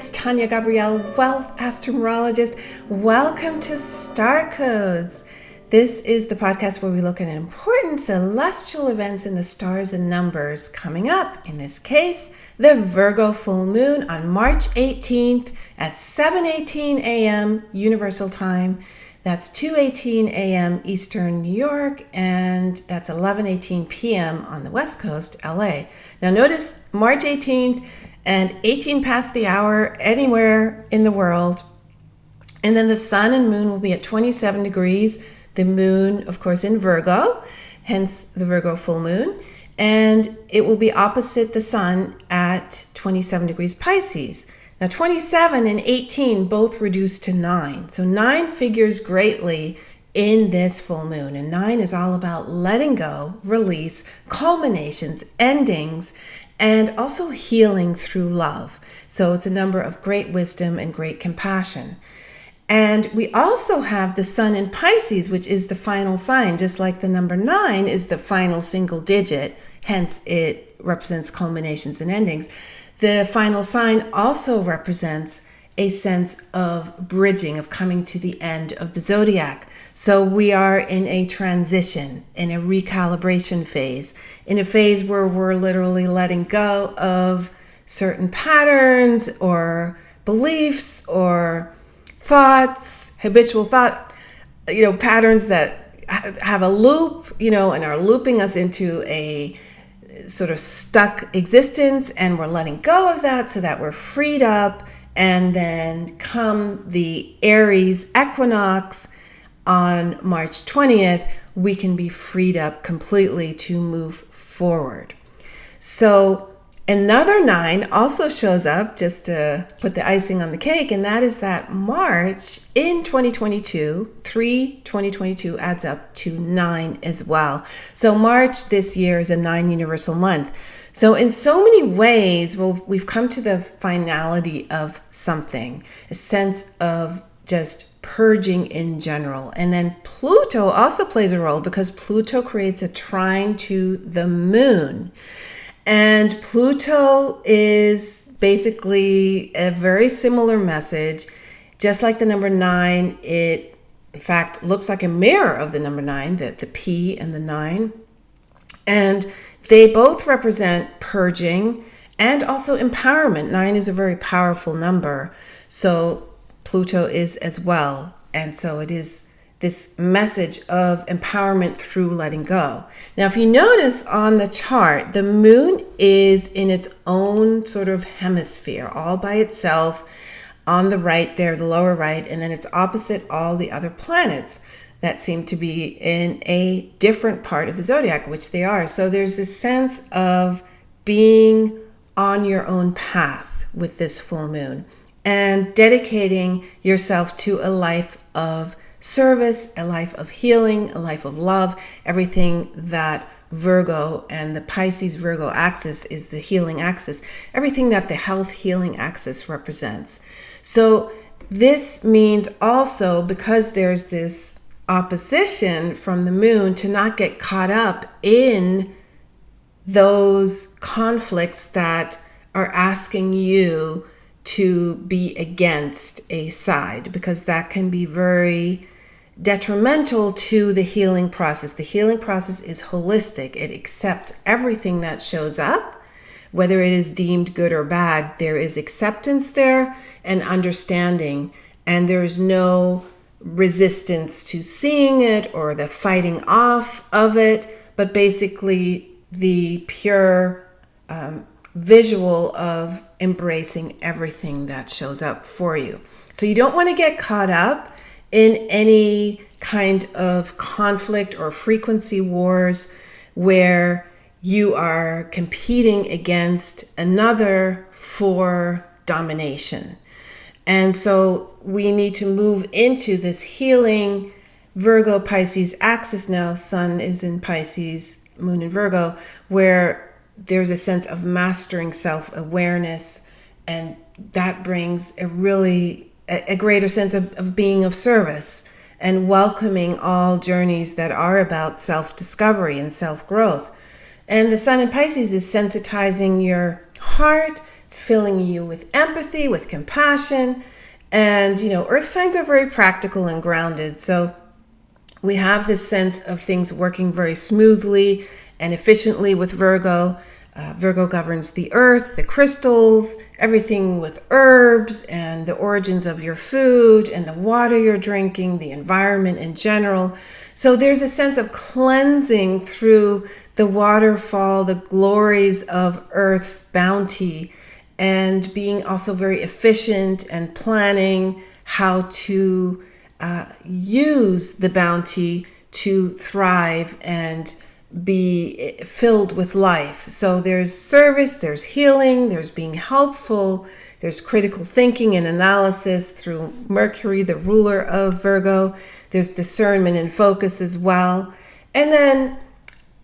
it's Tania Gabrielle, Wealth Astro-Numerologist. Welcome to Star Codes. This is the podcast where we look at important celestial events in the stars and numbers coming up. In this case, the Virgo full moon on March 18th at 7:18 a.m. Universal Time. That's 2:18 a.m. Eastern New York, and that's 11:18 p.m. on the West Coast, LA. Now notice March 18th and 18 past the hour anywhere in the world. And then the sun and moon will be at 27 degrees. The moon, of course, in Virgo, hence the Virgo full moon. And it will be opposite the sun at 27 degrees Pisces. Now 27 and 18 both reduce to 9. So 9 figures greatly in this full moon. And 9 is all about letting go, release, culminations, endings, and also healing through love. So it's a number of great wisdom and great compassion. And we also have the sun in Pisces, which is the final sign, just like the number 9 is the final single digit, hence it represents culminations and endings. The final sign also represents a sense of bridging, of coming to the end of the zodiac. So we are in a transition, in a recalibration phase, in a phase where we're literally letting go of certain patterns or beliefs or thoughts, habitual thought, patterns that have a loop, and are looping us into a sort of stuck existence, and we're letting go of that so that we're freed up. And then come the Aries equinox on March 20th, we can be freed up completely to move forward. So another 9 also shows up, just to put the icing on the cake, and that is that March in 2022, 2022 adds up to 9 as well. So March this year is a 9 universal month. So in so many ways, we've come to the finality of something, a sense of just purging in general. And then Pluto also plays a role because Pluto creates a trine to the moon. And Pluto is basically a very similar message. Just like the number 9, it in fact looks like a mirror of the number 9, the P and the 9. And they both represent purging and also empowerment. 9 is a very powerful number. So Pluto is as well. And so it is this message of empowerment through letting go. Now, if you notice on the chart, the moon is in its own sort of hemisphere, all by itself on the right there, the lower right, and then it's opposite all the other planets that seem to be in a different part of the zodiac, which they are. So there's this sense of being on your own path with this full moon and dedicating yourself to a life of service, a life of healing, a life of love, everything that Virgo and the Pisces Virgo axis is the healing axis, everything that the health healing axis represents. So this means also, because there's this opposition from the moon, to not get caught up in those conflicts that are asking you to be against a side, because that can be very detrimental to the healing process. The healing process is holistic. It accepts everything that shows up, whether it is deemed good or bad. There is acceptance there and understanding, and there's no resistance to seeing it or the fighting off of it, but basically the pure visual of embracing everything that shows up for you. So you don't want to get caught up in any kind of conflict or frequency wars where you are competing against another for domination. And so we need to move into this healing Virgo Pisces axis now. Sun is in Pisces, moon in Virgo, where there's a sense of mastering self-awareness, and that brings a greater sense of being of service and welcoming all journeys that are about self-discovery and self-growth. And the sun in Pisces is sensitizing your heart, It's filling you with empathy, with compassion. And, earth signs are very practical and grounded. So we have this sense of things working very smoothly and efficiently with Virgo. Virgo governs the earth, the crystals, everything with herbs and the origins of your food and the water you're drinking, the environment in general. So there's a sense of cleansing through the waterfall, the glories of Earth's bounty, and being also very efficient and planning how to use the bounty to thrive and be filled with life. So there's service, there's healing, there's being helpful, there's critical thinking and analysis through Mercury, the ruler of Virgo. There's discernment and focus as well. And then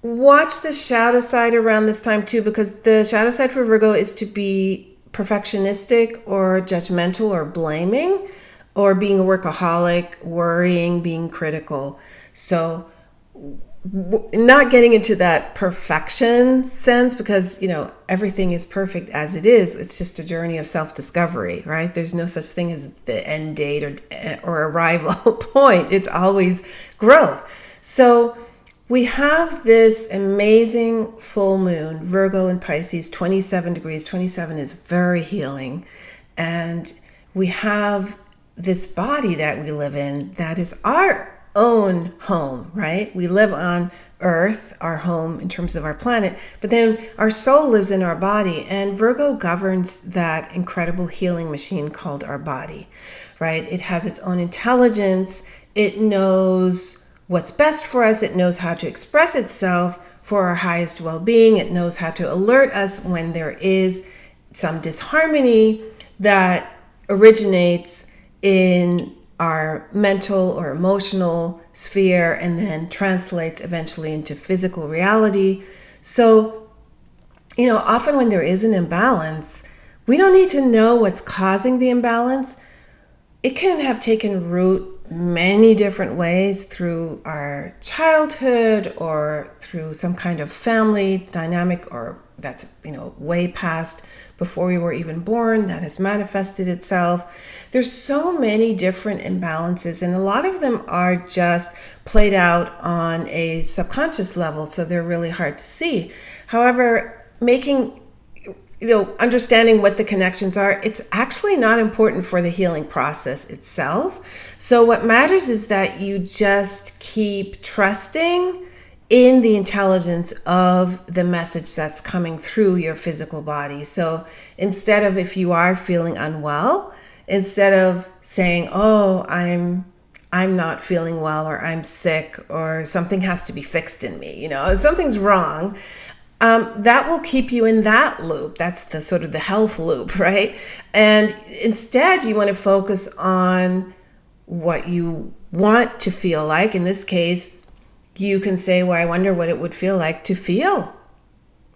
watch the shadow side around this time too, because the shadow side for Virgo is to be perfectionistic or judgmental or blaming, or being a workaholic, worrying, being critical. So not getting into that perfection sense, because everything is perfect as it is. It's just a journey of self-discovery, right? There's no such thing as the end date or arrival point. It's always growth. So we have this amazing full moon, Virgo and Pisces, 27 degrees. 27 is very healing. And we have this body that we live in that is our own home, right? We live on Earth, our home in terms of our planet, but then our soul lives in our body, and Virgo governs that incredible healing machine called our body, right? It has its own intelligence. It knows what's best for us. It knows how to express itself for our highest well-being. It knows how to alert us when there is some disharmony that originates in our mental or emotional sphere and then translates eventually into physical reality. So, often when there is an imbalance, we don't need to know what's causing the imbalance. It can have taken root many different ways through our childhood or through some kind of family dynamic, or that's, way past before we were even born, that has manifested itself. There's so many different imbalances, and a lot of them are just played out on a subconscious level, so they're really hard to see. However, understanding what the connections are, it's actually not important for the healing process itself. So what matters is that you just keep trusting in the intelligence of the message that's coming through your physical body. So instead of, if you are feeling unwell, instead of saying, oh, I'm not feeling well, or I'm sick, or something has to be fixed in me, something's wrong, that will keep you in that loop. That's the sort of the health loop, right? And instead, you want to focus on what you want to feel like. In this case, you can say, well, I wonder what it would feel like to feel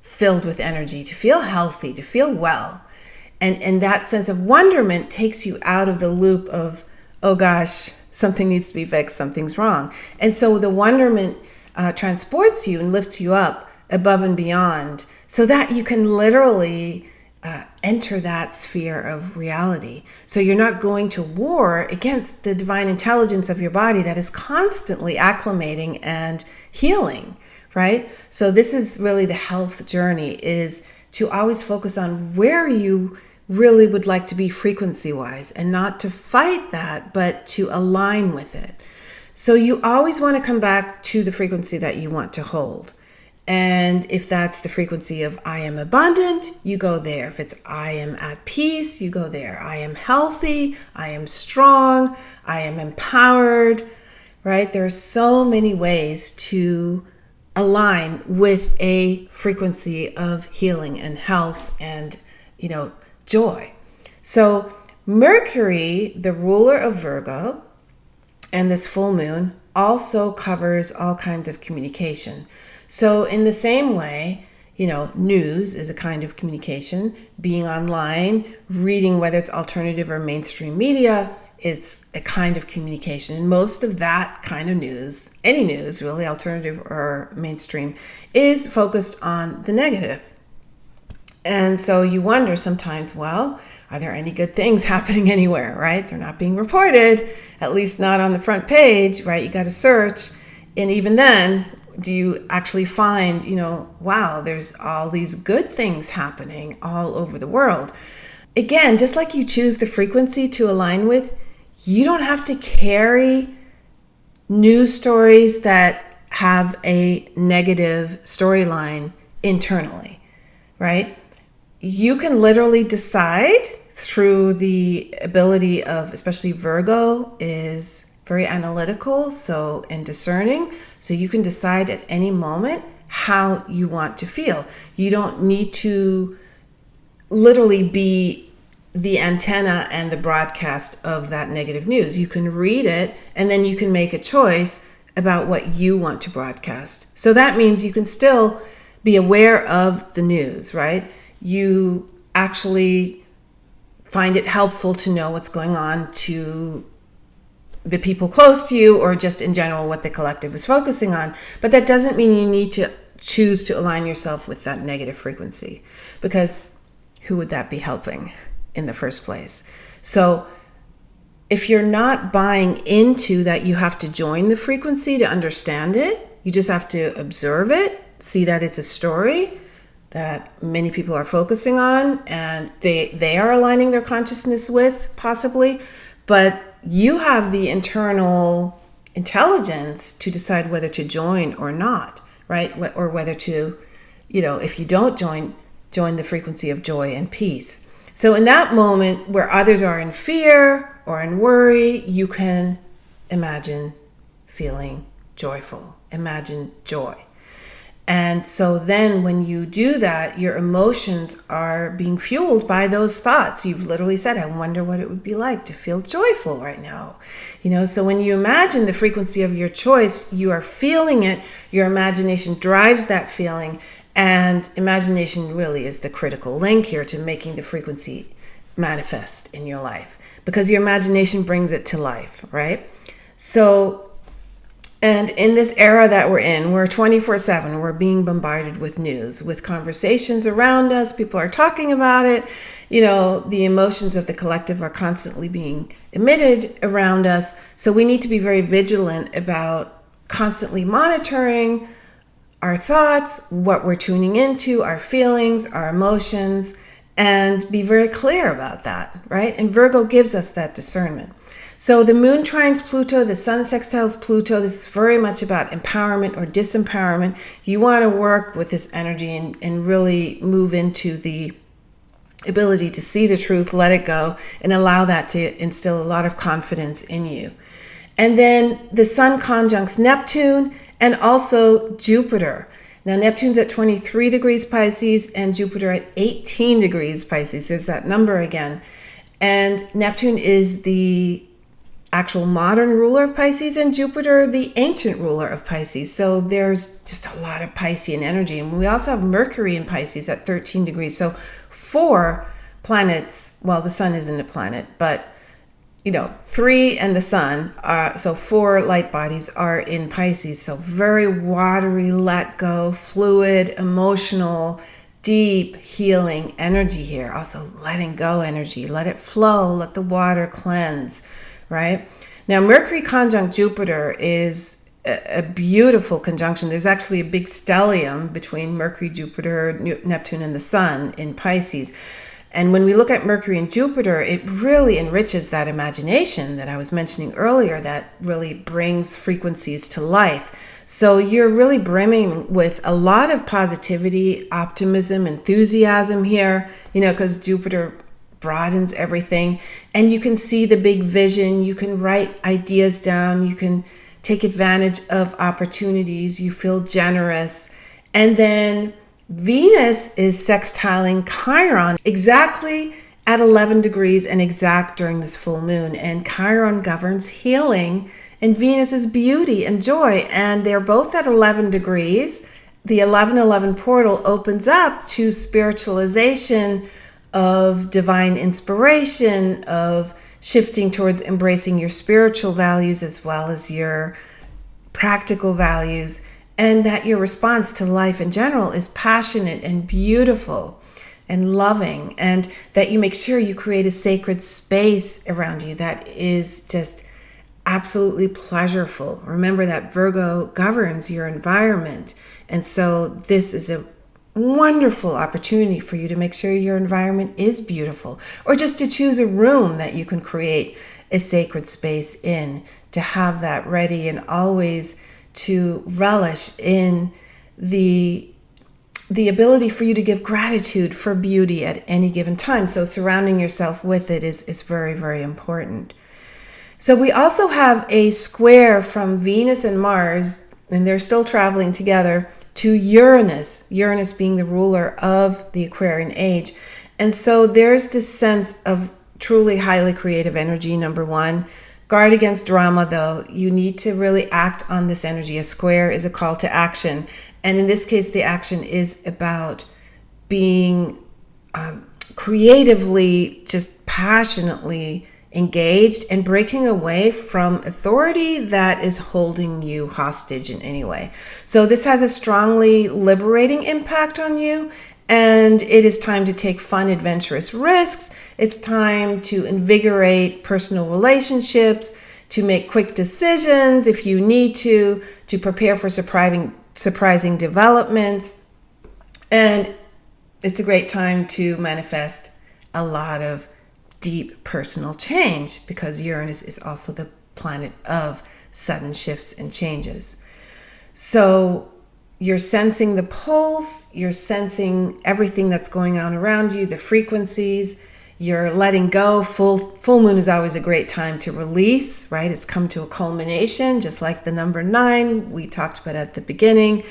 filled with energy, to feel healthy, to feel well. And that sense of wonderment takes you out of the loop of, oh gosh, something needs to be fixed, something's wrong. And so the wonderment transports you and lifts you up above and beyond, so that you can literally enter that sphere of reality. So you're not going to war against the divine intelligence of your body that is constantly acclimating and healing, right? So this is really the health journey, is to always focus on where you really would like to be frequency-wise, and not to fight that, but to align with it. So you always want to come back to the frequency that you want to hold. And if that's the frequency of I am abundant, you go there. If it's I am at peace, you go there. I am healthy, I am strong, I am empowered, right? There are so many ways to align with a frequency of healing and health and, joy. So Mercury, the ruler of Virgo, and this full moon also covers all kinds of communication. So in the same way, news is a kind of communication. Being online, reading, whether it's alternative or mainstream media, it's a kind of communication. And most of that kind of news, any news really, alternative or mainstream, is focused on the negative. And so you wonder sometimes, well, are there any good things happening anywhere, right? They're not being reported, at least not on the front page, right? You got to search. And even then, do you actually find, wow, there's all these good things happening all over the world? Again, just like you choose the frequency to align with, you don't have to carry news stories that have a negative storyline internally, right? You can literally decide through the ability of, especially Virgo is very analytical, and discerning. So you can decide at any moment how you want to feel. You don't need to literally be the antenna and the broadcast of that negative news. You can read it and then you can make a choice about what you want to broadcast. So that means you can still be aware of the news, right? You actually find it helpful to know what's going on to the people close to you, or just in general what the collective is focusing on. But that doesn't mean you need to choose to align yourself with that negative frequency, because who would that be helping in the first place? So if you're not buying into that, you have to join the frequency to understand it. You just have to observe it, see that it's a story that many people are focusing on and they are aligning their consciousness with, possibly, but you have the internal intelligence to decide whether to join or not, right? Or whether to, if you don't join the frequency of joy and peace. So in that moment where others are in fear or in worry, you can imagine feeling joyful. Imagine joy. And so then when you do that, your emotions are being fueled by those thoughts. You've literally said, I wonder what it would be like to feel joyful right now. So when you imagine the frequency of your choice, you are feeling it. Your imagination drives that feeling. And imagination really is the critical link here to making the frequency manifest in your life, because your imagination brings it to life, right? So, and in this era that we're in, we're 24/7, we're being bombarded with news, with conversations around us. People are talking about it. The emotions of the collective are constantly being emitted around us. So we need to be very vigilant about constantly monitoring our thoughts, what we're tuning into, our feelings, our emotions, and be very clear about that, right? And Virgo gives us that discernment. So the moon trines Pluto, the sun sextiles Pluto. This is very much about empowerment or disempowerment. You want to work with this energy and really move into the ability to see the truth, let it go, and allow that to instill a lot of confidence in you. And then the sun conjuncts Neptune and also Jupiter. Now Neptune's at 23 degrees Pisces and Jupiter at 18 degrees Pisces. There's that number again. And Neptune is the actual modern ruler of Pisces and Jupiter the ancient ruler of Pisces. So there's just a lot of Piscean energy. And we also have Mercury in Pisces at 13 degrees. So 4 planets, well, the sun isn't a planet, but 3 and the sun, so 4 light bodies are in Pisces. So very watery, let go, fluid, emotional, deep healing energy here. Also letting go energy, let it flow, let the water cleanse, right? Now Mercury conjunct Jupiter is a beautiful conjunction. There's actually a big stellium between Mercury, Jupiter, Neptune, and the sun in Pisces. And when we look at Mercury and Jupiter, it really enriches that imagination that I was mentioning earlier, that really brings frequencies to life. So you're really brimming with a lot of positivity, optimism, enthusiasm here, because Jupiter broadens everything. And you can see the big vision. You can write ideas down. You can take advantage of opportunities. You feel generous. And then Venus is sextiling Chiron exactly at 11 degrees and exact during this full moon. And Chiron governs healing and Venus is beauty and joy. And they're both at 11 degrees. The 1111 portal opens up to spiritualization, of divine inspiration, of shifting towards embracing your spiritual values as well as your practical values. And that your response to life in general is passionate and beautiful. and loving, and that you make sure you create a sacred space around you that is just absolutely pleasurable. Remember that Virgo governs your environment. And so this is a wonderful opportunity for you to make sure your environment is beautiful, or just to choose a room that you can create a sacred space in, to have that ready, and always to relish in the ability for you to give gratitude for beauty at any given time. So surrounding yourself with it is very, very important. So we also have a square from Venus and Mars, and they're still traveling together, to Uranus being the ruler of the Aquarian age. And so there's this sense of truly highly creative energy, number one. Guard against drama, though. You need to really act on this energy. A square is a call to action. And in this case, the action is about being creatively, just passionately engaged and breaking away from authority that is holding you hostage in any way. So this has a strongly liberating impact on you, and it is time to take fun, adventurous risks. It's time to invigorate personal relationships, to make quick decisions if you need to prepare for surprising developments. And it's a great time to manifest a lot of deep personal change, because Uranus is also the planet of sudden shifts and changes. So you're sensing the pulse, you're sensing everything that's going on around you, the frequencies, you're letting go. Full moon is always a great time to release, right? It's come to a culmination, just like the number 9 we talked about at the beginning.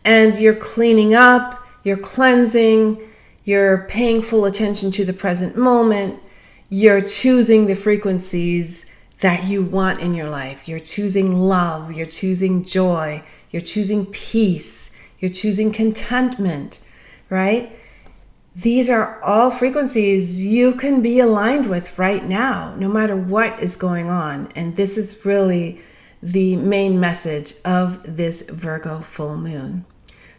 And you're cleaning up, you're cleansing, you're paying full attention to the present moment. You're choosing the frequencies that you want in your life. You're choosing love. You're choosing joy. You're choosing peace. You're choosing contentment, right? These are all frequencies you can be aligned with right now, no matter what is going on. And this is really the main message of this Virgo full moon.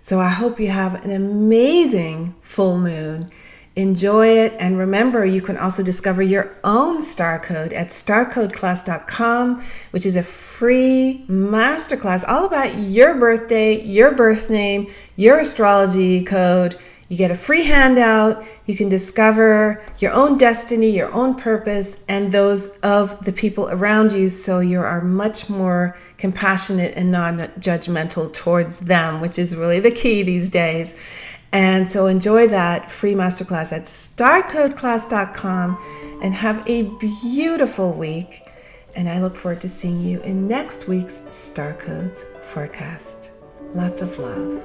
So I hope you have an amazing full moon. Enjoy it, and remember, you can also discover your own star code at starcodeclass.com, which is a free masterclass all about your birthday, your birth name, your astrology code. You get a free handout. You can discover your own destiny, your own purpose, and those of the people around you, so you are much more compassionate and non-judgmental towards them, which is really the key these days. And so enjoy that free masterclass at starcodeclass.com, and have a beautiful week. And I look forward to seeing you in next week's Star Codes forecast. Lots of love.